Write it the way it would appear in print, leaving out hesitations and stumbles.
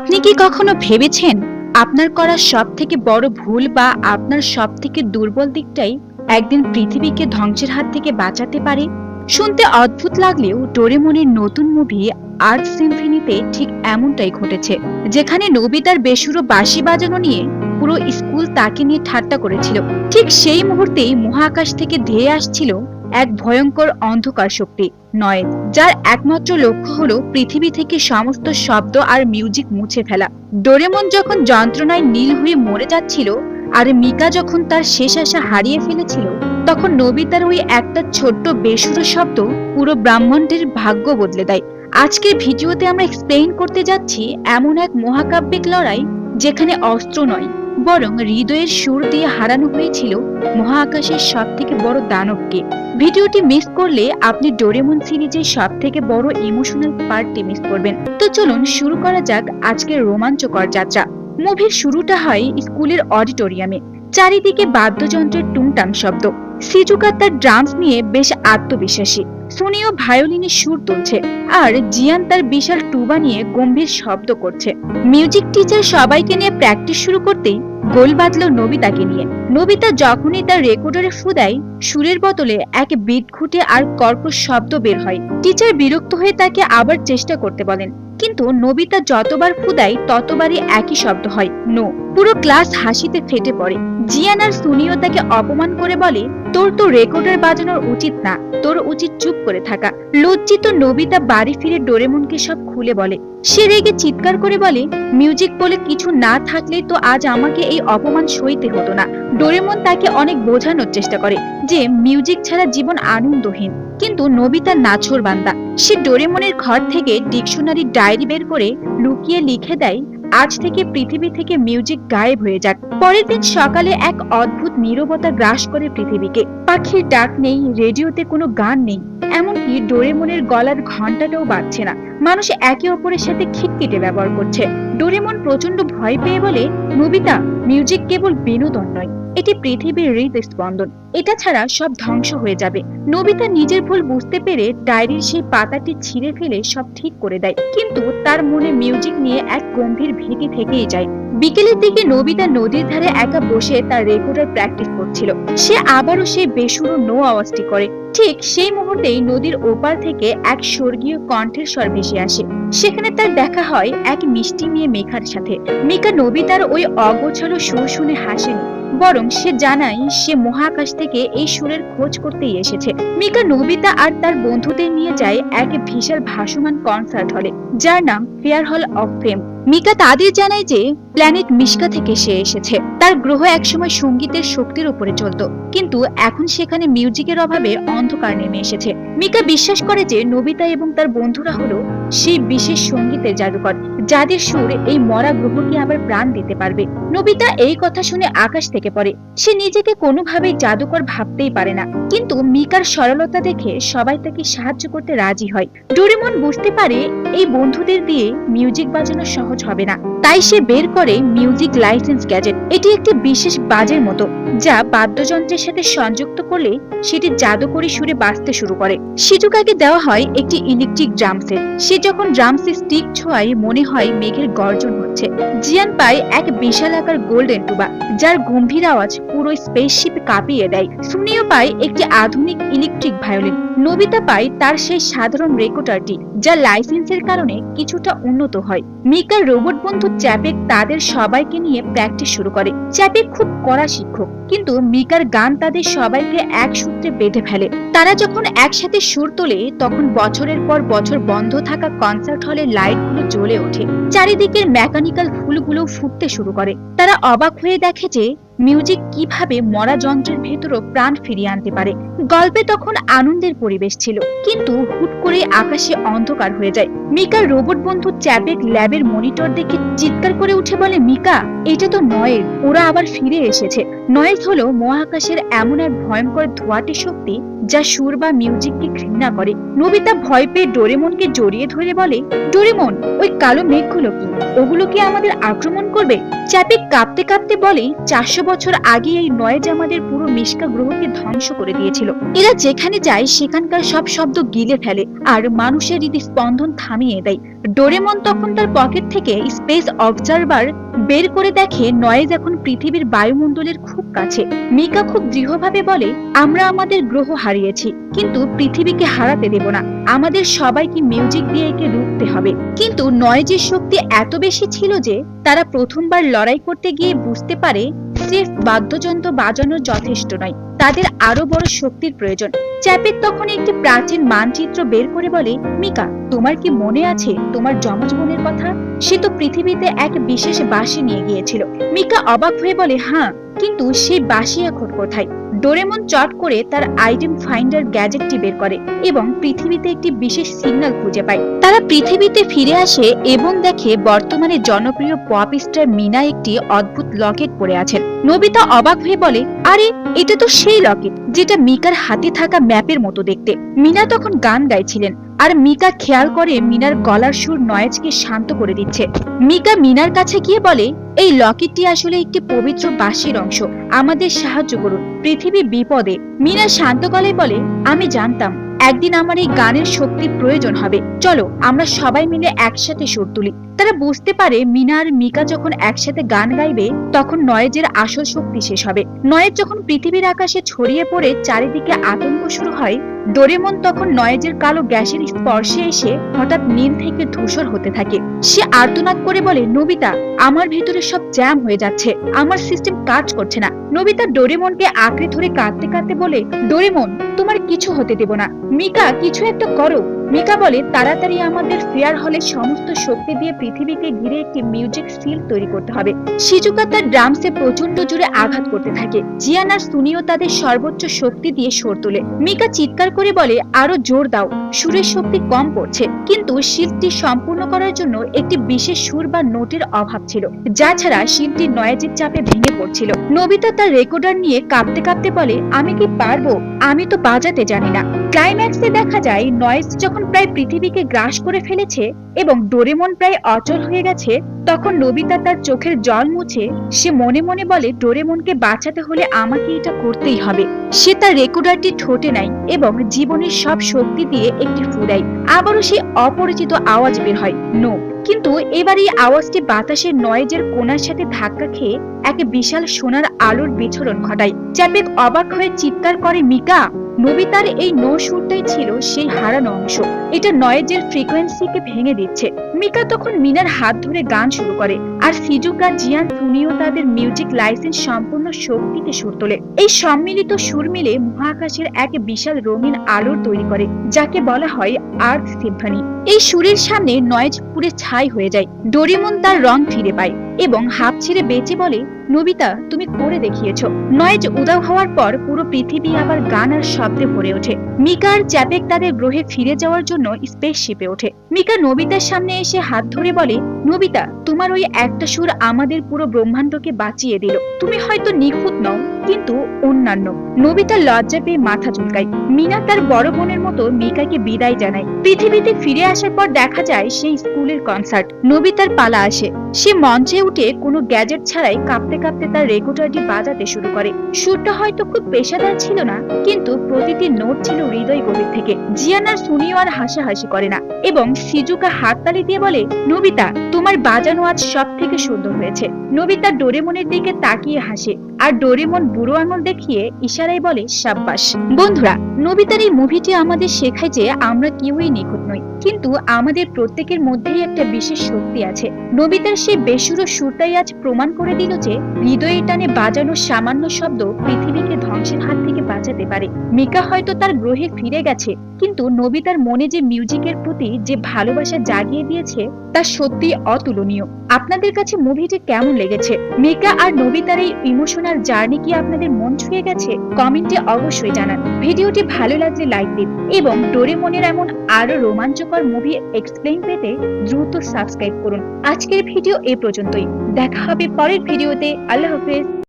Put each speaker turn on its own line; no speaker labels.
আপনি কি কখনো ভেবেছেন আপনার করা সবথেকে বড় ভুল বা আপনার সবথেকে দুর্বল দিকটাই একদিন পৃথিবীকে ধ্বংসের হাত থেকে বাঁচাতে পারে? শুনতে অদ্ভুত লাগলেও ডোরেমনের নতুন মুভি আর্ট সিম্ফনিতে ঠিক এমনটাই ঘটেছে, যেখানে নোবিতার বেসুরো বাঁশি বাজানো নিয়ে পুরো স্কুল তাকে নিয়ে ঠাট্টা করেছিল। ঠিক সেই মুহূর্তেই মহাকাশ থেকে ধেয়ে আসছিল এক ভয়ঙ্কর অন্ধকার শক্তি, নয়েজ, যার একমাত্র লক্ষ্য হলো পৃথিবী থেকে সমস্ত শব্দ আর মিউজিক মুছে ফেলা। ডোরেমন যখন যন্ত্রণায় নীল হয়ে মরে যাচ্ছিল আর মিকা যখন তার শেষ আশা হারিয়ে ফেলেছিল, তখন নোবিতার ওই একটা ছোট্ট বেসুরো শব্দ পুরো ব্রহ্মাণ্ডের ভাগ্য বদলে দেয়। আজকের ভিডিওতে আমরা এক্সপ্লেইন করতে যাচ্ছি এমন এক মহাকাব্যিক লড়াই যেখানে অস্ত্র নয়, বরং হৃদয়ের সুর দিয়ে হারানো হয়েছিল মহাকাশের সব থেকে বড় দানবকে। ভিডিওটি মিস করলে আপনি ডোরেমন সিরিজের সব থেকে বড় ইমোশনাল পার্টটি মিস করবেন। তো চলুন শুরু করা যাক আজকের রোমাঞ্চকর যাত্রা। মুভির শুরুটা হয় স্কুলের অডিটোরিয়ামে। চারিদিকে বাদ্যযন্ত্রের টুংটাং শব্দ। সিজুকা তার ড্রামস নিয়ে বেশ আত্মবিশ্বাসী। সুনিও ভায়োলিনের সুর তুলছে আর জিয়ান তার বিশাল টুবা নিয়ে গম্ভীর শব্দ করছে। মিউজিক টিচার সবাইকে নিয়ে প্র্যাকটিস শুরু করতেই গোল বাঁধলো নোবিতাকে নিয়ে। নোবিতা যখনই তার রেকর্ডারে ফু দেয়, সুরের বদলে এক বিট খুঁটে আর কর্কশ শব্দ বের হয়। টিচার বিরক্ত হয়ে তাকে আবার চেষ্টা করতে বলেন, কিন্তু নোবিতা যতবার ফু দেয় ততবারই একই শব্দ হয়, নো। পুরো ক্লাস হাসিতে ফেটে পড়ে। জিয়ান আর সুনিও তাকে অপমান করে বলে, তোর তো রেকর্ডার বাজানোর উচিত না, তোর উচিত চুপ করে থাকা। লজ্জিত নোবিতা বাড়ি ফিরে ডোরেমনকে সব খুলে বলে। সে রেগে চিৎকার করে বলে, মিউজিক বলে কিছু না থাকলেই তো আজ আমাকে এই অপমান সইতে হতো না। ডোরেমন তাকে অনেক বোঝানোর চেষ্টা করে যে মিউজিক ছাড়া জীবন আনন্দহীন, কিন্তু নোবিতা নাছোড়বান্দা। সে ডোরেমনের ঘর থেকে ডিকশনারি ডায়েরি বের করে লুকিয়ে লিখে দেয়, আজ থেকে পৃথিবী থেকে মিউজিক গায়েব হয়ে যাক। পরের দিন সকালে এক অদ্ভুত নীরবতা গ্রাস করে পৃথিবীকে। পাখির ডাক নেই, রেডিওতে কোনো গান নেই, এমনকি ডোরেমনের গলার ঘন্টাটাও বাজছে না। মানুষ একে অপরের সাথে খিটখিটে ব্যবহার করছে। ডোরেমন প্রচন্ড ভয় পেয়ে বলে, নোবিতা, মিউজিক কেবল বিনোদন নয়, এটি পৃথিবীর হৃদস্পন্দন, এটা ছাড়া সব ধ্বংস হয়ে যাবে। নোবিতা নিজের ভুল বুঝতে পেরে ডায়েরির সেই পাতাটি ছিঁড়ে ফেলে সব ঠিক করে দেয়, কিন্তু তার মনে মিউজিক নিয়ে এক গম্ভীর ভীতি থেকেই যায়। বিকেলের দিকে নোবিতা নদীর ধারে একা বসে তার রেকর্ডার প্র্যাকটিস করছিল। সে আবারও সেই বেসুরো নো আওয়াজটি করে। ঠিক সেই মুহূর্তেই নদীর ওপার থেকে এক স্বর্গীয় কণ্ঠের স্বর ভেসে আসে। সেখানে তার দেখা হয় এক মিষ্টি মেয়ে মেঘার সাথে। মিকা নোবিতার ওই অগোছালো সুর শুনে হাসেনি, বরং সে জানায় সে মহাকাশ থেকে এই সুরের খোঁজ করতেই এসেছে। মিকা নোবিতা আর তার বন্ধুদের নিয়ে যায় এক বিশাল ভাসমান কনসার্ট হলে, যার নাম ফেয়ার হল অফ ফেম। মিকা তাদের জানায় যে প্ল্যানেট মিশকা থেকে সে এসেছে। তার গ্রহ একসময় সঙ্গীতের শক্তির উপরে চলত, কিন্তু এখন সেখানে মিউজিকের অভাবে অন্ধকার নেমে এসেছে। মিকা বিশ্বাস করে যে নোবিতা এবং তার বন্ধুরা হলো সেই বিশেষ সঙ্গীতের জাদুকর, যাদের সুর এই মরা গ্রহকে আবার প্রাণ দিতে পারবে। নোবিতা এই কথা শুনে আকাশ থেকে পড়ে। সে নিজেকে কোনোভাবেই জাদুকর ভাবতেই পারে না, কিন্তু মিকার সরলতা দেখে সবাই তাকে সাহায্য করতে রাজি হয়। ডোরেমন বুঝতে পারে এই বন্ধুদের দিয়ে মিউজিক বাজানো সহজ হবে না, তাই সে বের করে মিউজিক লাইসেন্স গ্যাজেট। এটি একটি বিশেষ বাজের মতো, যা বাদ্যযন্ত্রের সাথে সংযুক্ত করলে সেটি জাদুকরী সুরে বাজতে শুরু করে। সিজুকাকে দেওয়া হয় একটি ইলেকট্রিক ড্রাম সেট। সে যখন ড্রামসে স্টিক ছোঁয়ায় মনে হয় মেঘের গর্জন হচ্ছে। জিয়ান পায় এক বিশাল আকার গোল্ডেন টুবা, যার গম্ভীর আওয়াজ পুরো স্পেসশিপ কাঁপিয়ে দেয়। সুনিও পায় একটি আধুনিক ইলেকট্রিক ভায়োলিন। নোবিতা পায় তার সেই সাধারণ রেকর্ডারটি, যা লাইসেন্সের কারণে কিছুটা উন্নত হয়। মিকার রোবট বন্ধু চ্যাপেক তাদের সবাইকে নিয়ে প্র্যাকটিস শুরু করে। চ্যাপেক খুব কড়া শিক্ষক, কিন্তু মিকার গান তাদের সবাইকে এক সূত্রে বেঁধে ফেলে। তারা যখন একসাথে সুর তোলে, তখন বছরের পর বছর বন্ধ থাকা কনসার্ট হলের লাইটগুলো জ্বলে ওঠে। চারিদিকের মেকানিক্যাল ফুলগুলো ফুটতে শুরু করে। তারা অবাক হয়ে দেখে যে মিউজিক কিভাবে মরা যন্ত্রের ভেতরও প্রাণ ফিরিয়ে আনতে পারে। গল্পে তখন আনন্দের পরিবেশ ছিল, কিন্তু হুট করে আকাশে অন্ধকার হয়ে যায়। মিকার রোবট বন্ধু চ্যাপেক ল্যাবের মনিটর দেখে চিৎকার করে উঠে বলে, মিকা, এটা তো নয়েজ, ওরা আবার ফিরে এসেছে। নয়েজ হলো মহাকাশের এমন এক ভয়ঙ্কর ধোঁয়াটে শক্তি যা সুর বা মিউজিককে ঘৃণা করে। নোবিতা ভয় পেয়ে ডোরেমনকে জড়িয়ে ধরে বলে, ডোরেমন, ওই কালো মেঘগুলো কি? ওগুলো কি আমাদের আক্রমণ করবে? চ্যাপেক কাঁপতে কাঁপতে বলে, 400 বছর আগে এই নয়েজ আমাদের পুরো মিশকা গ্রহকে ধ্বংস করে দিয়েছিল। এরা যেখানে যায় সেখানকার সব শব্দ গিলে ফেলে আর মানুষের হৃদস্পন্দন থামিয়ে দেয়। ডোরেমন তখন তার পকেট থেকে স্পেস অবজারভার বের করে দেখে নয়েজ এখন পৃথিবীর বায়ুমণ্ডলের খুব কাছে। মিকা খুব দৃঢ়ভাবে বলে, আমরা আমাদের গ্রহ হারিয়েছি, কিন্তু পৃথিবীকে হারাতে দেব না। আমাদের সবাইকে মিউজিক দিয়ে একে রুখতে হবে। কিন্তু নয়েজের শক্তি এত বেশি ছিল যে তারা প্রথমবার লড়াই করতে গিয়ে বুঝতে পারে স্রেফ বাদ্যযন্ত্র বাজানো যথেষ্ট নয়, তাদের আরো বড় শক্তির প্রয়োজন। চ্যাপেক তখন একটি প্রাচীন মানচিত্র বের করে বলে, মিকা, তোমার কি মনে আছে তোমার যমজ বোনের কথা? সে তো পৃথিবীতে এক বিশেষ বাঁশি নিয়ে গিয়েছিল। মিকা অবাক হয়ে বলে, হ্যাঁ, কিন্তু সেই বাঁশি এখন কোথায়? ডোরেমন চট করে তার আইটেম ফাইন্ডার গ্যাজেটটি বের করে এবং পৃথিবীতে একটি বিশেষ সিগন্যাল খুঁজে পায়। তারা পৃথিবীতে ফিরে আসে এবং দেখে বর্তমানে জনপ্রিয় পপ স্টার মিনা একটি অদ্ভুত লকেট পরে আছেন। নোবিতা অবাক হয়ে বলে, আরে এটা তো সেই লকেট যেটা মিকার হাতে থাকা ম্যাপের মতো দেখতে। মিনা তখন গান গাইছিলেন আর মিকা খেয়াল করে মিনার গলার সুর নয়েজকে শান্ত করে দিচ্ছে। মিকা মিনার কাছে গিয়ে বলে, এই লকেটটি আসলে একটি পবিত্র বাঁশির অংশ, আমাদের সাহায্য করুন, পৃথিবী বিপদে। মিনা শান্ত গলায় বলে, আমি জানতাম একদিন আমার এই গানের শক্তির প্রয়োজন হবে, চলো আমরা সবাই মিলে একসাথে সুর তুলি। তারা বুঝতে পারে মিনা আর মিকা যখন একসাথে গান গাইবে তখন নয়েজের আসল শক্তি শেষ হবে। নয়েজ যখন পৃথিবীর আকাশে ছড়িয়ে পড়ে চারিদিকে আতঙ্ক শুরু হয়, ডোরেমন তখন নয়েজের কালো গ্যাসের স্পর্শে এসে হঠাৎ নীল থেকে ধূসর হতে থাকে। সে আর্তনাদ করে বলে, নোবিতা, আমার ভেতরে সব জ্যাম হয়ে যাচ্ছে, আমার সিস্টেম কাজ করছে না। নোবিতা ডোরেমনকে আঁকড়ে ধরে কাঁদতে কাঁদতে বলে, ডোরেমন, তোমার কিছু হতে দেব না, মিকা কিছু একটা করো। মিকা বলে, তাড়াতাড়ি আমাদের ফেয়ার হলে সমস্ত শক্তি দিয়ে পৃথিবীকে ঘিরে একটি মিউজিক সিল তৈরি করতে হবে। শিজুকা তার ড্রামসে প্রচন্ড জোরে আঘাত করতে থাকে। জিয়ান আর সুনিও তাদের সর্বোচ্চ শক্তি দিয়ে সুর তোলে। মিকা চিৎকার করে বলে, আরো জোর দাও, সুরের শক্তি কম পড়ছে। কিন্তু শিল্পটি সম্পূর্ণ করার জন্য একটি বিশেষ সুর বা নোটের অভাব ছিল, যা ছাড়া শিল্পটি নয়েজের চাপে ভেঙে পড়ছিল। নোবিতা তার রেকর্ডার নিয়ে কাঁপতে কাঁপতে বলে, আমি কি পারবো? আমি তো বাজাতে জানি না। ক্লাইম্যাক্সে দেখা যায় নয়েজ যখন প্রায় পৃথিবীকে গ্রাস করে ফেলেছে এবং ডোরেমন প্রায় অচল হয়ে গেছে, তখন নোবিতা তার চোখের জল মুছে সে মনে মনে বলে, ডোরেমনকে বাঁচাতে হলে আমাকে এটা করতেই হবে। সে তার রেকর্ডারটি ঠোঁটে নেয় এবং জীবনের সব শক্তি দিয়ে একটি ফু দেয়। আবারও সেই অপরিচিত আওয়াজ বের হয়, নো। কিন্তু এবার এই আওয়াজটি বাতাসের নয়েজের কোণার সাথে ধাক্কা খেয়ে এক বিশাল সোনার আলোর বিচ্ছুরণ ঘটায়। চ্যাপেক অবাক হয়ে চিৎকার করে, মিকা! নোবিতার এই নো সুরটাই ছিল সেই হারানো অংশ, এটা নয়েজের ফ্রিকোয়েন্সিকে ভেঙে দিচ্ছে। মিকা তখন মিনার হাত ধরে গান শুরু করে আর সিজুকা, জিয়ান, সুনিও তাদের মিউজিক লাইসেন্স সম্পূর্ণ শক্তিতে সুর তোলে। এই সম্মিলিত সুর মিলে মহাকাশের এক বিশাল রঙিন আলোর তৈরি করে, যাকে বলা হয় আর্থ সিম্ফনি। এই সুরের সামনে নয়েজ পুরে ছাই হয়ে যায়। ডোরেমন তার রং ফিরে পায় এবং হাঁপ ছেড়ে বেঁচে বলে, নোবিতা, তুমি করে দেখিয়েছো। নয়েজ উধাও হওয়ার পর পুরো পৃথিবী আবার গান আর শব্দে ভরে ওঠে। মিকা আর চ্যাপেক তাদের গ্রহে ফিরে যাওয়ার জন্য স্পেসশিপে ওঠে। মিকা নোবিতার সামনে এসে হাত ধরে বলে, নোবিতা, তোমার ওই একটা সুর আমাদের পুরো ব্রহ্মাণ্ডকে বাঁচিয়ে দিল। তুমি হয়তো নিখুঁত নও, কিন্তু অন্যান্য। নোবিতা লজ্জা পেয়ে মাথা চুলকায়। মিনা তার বড় বোনের মতো মিকাকে বিদায় জানায়। পৃথিবীতে ফিরে আসার পর দেখা যায় সেই স্কুলের কনসার্ট। নোবিতার পালা আসে। সে মঞ্চে উঠে কোনো গ্যাজেট ছাড়াই কাঁপতে কাঁপতে তার রেকর্ডারটি বাজাতে শুরু করে। সুরটা হয়তো খুব পেশাদার ছিল না, কিন্তু প্রতিটি নোট ছিল হৃদয় গভীর থেকে। জিয়ান আর সুনিও আর হাসাহাসি করে না এবং সিজুকা হাততালি দিয়ে বলে, নোবিতা, তোমার বাজানো আজ সব থেকে সুন্দর হয়েছে। নোবিতা ডোরেমনের দিকে তাকিয়ে হাসে আর ডোরেমন বুড়ো আঙুল দেখিয়ে ইশারায় বলে, সাব্বাস। বন্ধুরা, নোবিতার এই মুভিটি আমাদের শেখায় যে আমরা কেউই নিখুঁত নই, কিন্তু আমাদের প্রত্যেকের মধ্যেই একটা বিশেষ শক্তি আছে। নোবিতার সেই বেসুরো সুরটাই আজ প্রমাণ করে দিল যে হৃদয়ে টানে বাজানো সামান্য শব্দ পৃথিবীকে ধ্বংসের হাত থেকে বাঁচাতে পারে। মিকা হয়তো তার গ্রহে ফিরে গেছে, কিন্তু নোবিতার মনে যে মিউজিকের প্রতি যে ভালোবাসা জাগিয়ে দিয়েছে তা সত্যি অতুলনীয়। আপনাদের কাছে মুভিটি কেমন লেগেছে? মিকা আর নোবিতার এই ইমোশনাল জার্নি কি আপনাদের মন ছুঁয়ে গেছে? কমেন্টে অবশ্যই জানান। ভিডিওটি ভালো লাগলে লাইক দিন এবং ডোরেমনের এমন আরো রোমাঞ্চকর মুভি এক্সপ্লেইন পেতে দ্রুত সাবস্ক্রাইব করুন। আজকের ভিডিও এই পর্যন্তই। দেখা হবে পরের ভিডিওতে। আল্লাহ হাফেজ।